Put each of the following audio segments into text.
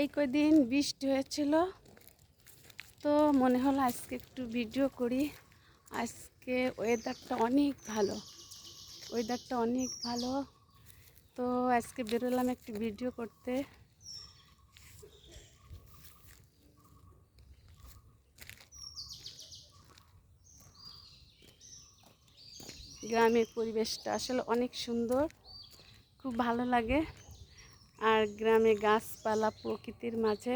এই কয়দিন বৃষ্টি হয়েছিল, তো মনে হলো আজকে একটু ভিডিও করি। আজকে ওয়েদারটা অনেক ভালো, তো আজকে বেরোলাম একটু ভিডিও করতে। গ্রামের পরিবেশটা আসলে অনেক সুন্দর, খুব ভালো লাগে। আর গ্রামে গাছপালা প্রকৃতির মাঝে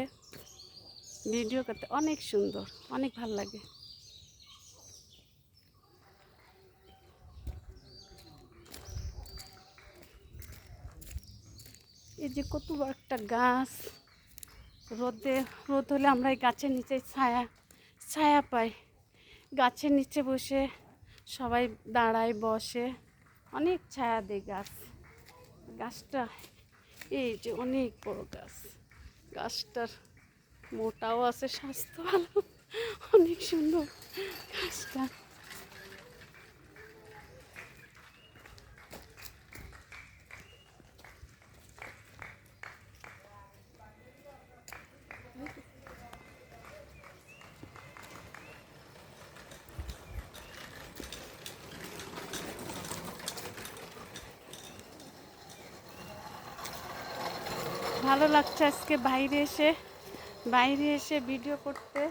ভিডিও করতে অনেক সুন্দর, অনেক ভালো লাগে। এই যে কত বড় একটা গাছ, রোদ হলে আমরা এই গাছের নিচে ছায়া পাই। গাছের নিচে বসে সবাই দাঁড়ায়, বসে, অনেক ছায়া দেয় গাছটা। এই যে অনেক বড় গাছ, গাছটার মোটাও আছে, স্বাস্থ্য ভালো, অনেক সুন্দর গাছটা। ভালো লাগছে আজকে বাইরে এসে ভিডিও করতে,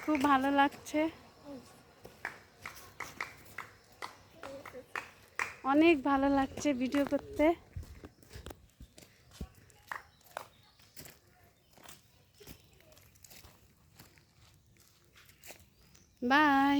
খুব ভালো লাগছে, অনেক ভালো লাগছে ভিডিও করতে। বাই।